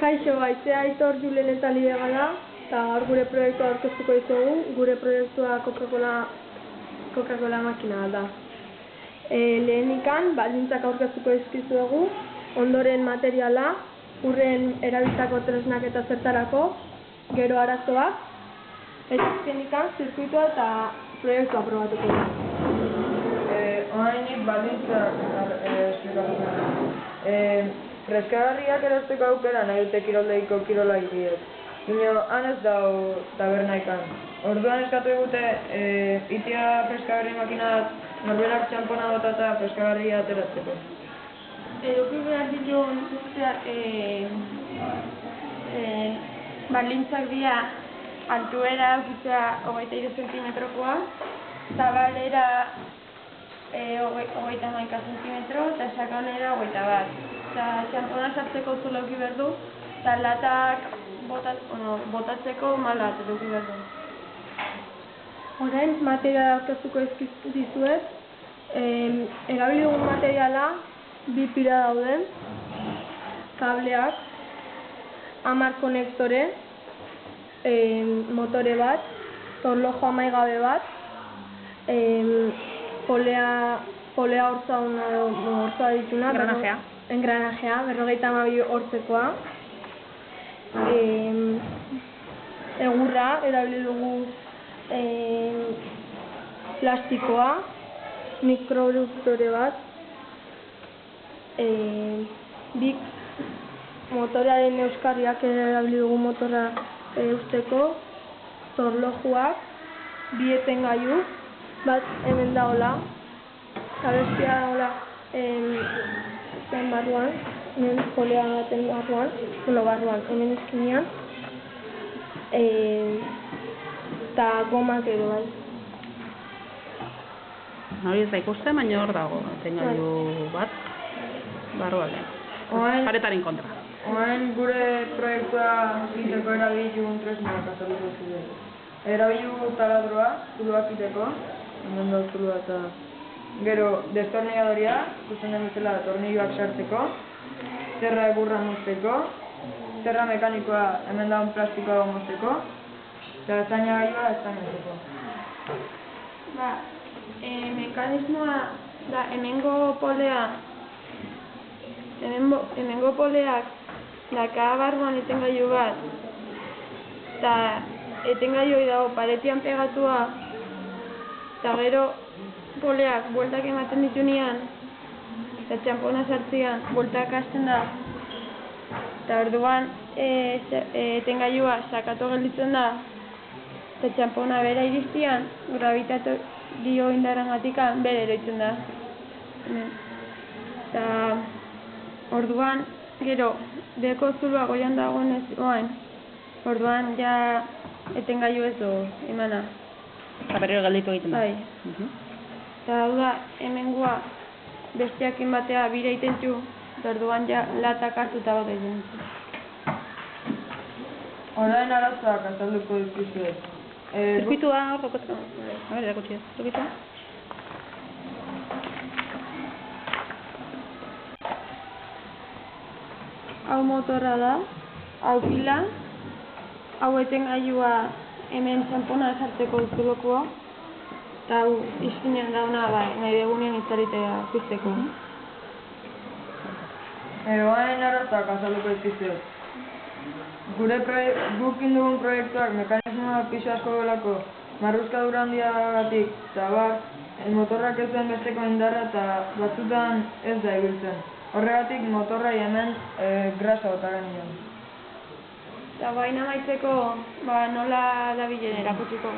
Kaixo, Aitzea Aitor Julen eta Lidia gara, eta gaur gure proiektua aurkeztuko dizugu. Gure proiektua Coca-Cola makina da. Lehenikan, baldintzak aurkeztuko dizkizuegu, ondoren materiala, urren erabiltzako tresnak eta zertarako, gero arazoak, eta azkenikan zirkuitua eta proiektua probatuko da. Horainik baldintzak esplikatuko. Freskagarriak erosteko aukera nahi dute kiroldeiko kirolariek. Baina han ez dago tabernaikan. Orduan eskatu digute itia freskagarri makinat norberak txampona bota eta freskagarria ateratzeko. Eduki behar dituen baldintzak dira altuera eukitzea 23 zentimetrokoa, zabalera 31 zentimetro eta sakonera 21. Eta txampona sartzeko zulo eduki behar du, eta latak botatzeko mala bat eduki behar du. Orain, materiala aurkeztuko dizuet. Erabili dugun materiala, bi pila dauden, kableak, 10 konektore, motore bat, torlojo amaigabe bat, polea hortza dituna, engranajea, 52 hortzekoa, egurra, erabili dugu plastikoa, mikroduktore bat, bik motorearen euskarriak erabili dugu motorra eusteko, torlojuak, bi etengailu, bat hemen da hola, abestia hola zen barruan, hemen polea baten barruan, hemen izkinean, eta gomak edo bai. Hori ez da ikusten, baina hor dago, etengailu bat, barruan. Paretaren kontra. Orain gure proiektua egiteko erabiligun tresnak azalduko ziren. Erabiligu taladroa, zuloak egiteko, hemen da zuloa eta gero destornilladorea, ikusten den bezala tornilloak sartzeko, zerra egurra mozteko, zerra mekanikoa hemen daun plastikoa mozteko, eta ezainagailua ezainatzeko. Mekanismoa da hemengo poleak daka barruan etengailu bat, eta etengailoi dago paretian pegatua, eta gero poleak bueltak ematen ditunean, eta txampona sartzean bueltak hasten da, eta orduan etengailua sakatu gelditzen da, eta txampona bera iristian, gravitatorio indarrengatikan bere eroitzen da. Eta orduan, gero, beko zuloa goian dagoenez oain, orduan ja etengailu ez du emana. Eta berriro galditu egiten da. Bai. Eta hau da, hemengoa besteakin batea bira itentu, eta orduan ja latak hartuta bat egin. Orain arazoak azalduko dizkizuet. Zirkuitua hor daukatu. A ber, erakutsi ez. Zirkuitua. Hau motorra da, hau pila, hau etengailua hemen txampona sartzeko zulokoa, eta hau izkinean dauna nahi begunean itzaritea pizteko. Orain arazoak azalduko dizkizuet. Gukin dugun proiektuak mekanismoa pisu asko delako, marruzkadura handiagatik, eta motorrak ez duen besteko indarra eta batzutan ez da ibiltzen. Horregatik motorrai hemen grasa bota genion. Eta baina maitzeko nola dabilen erakutsiko.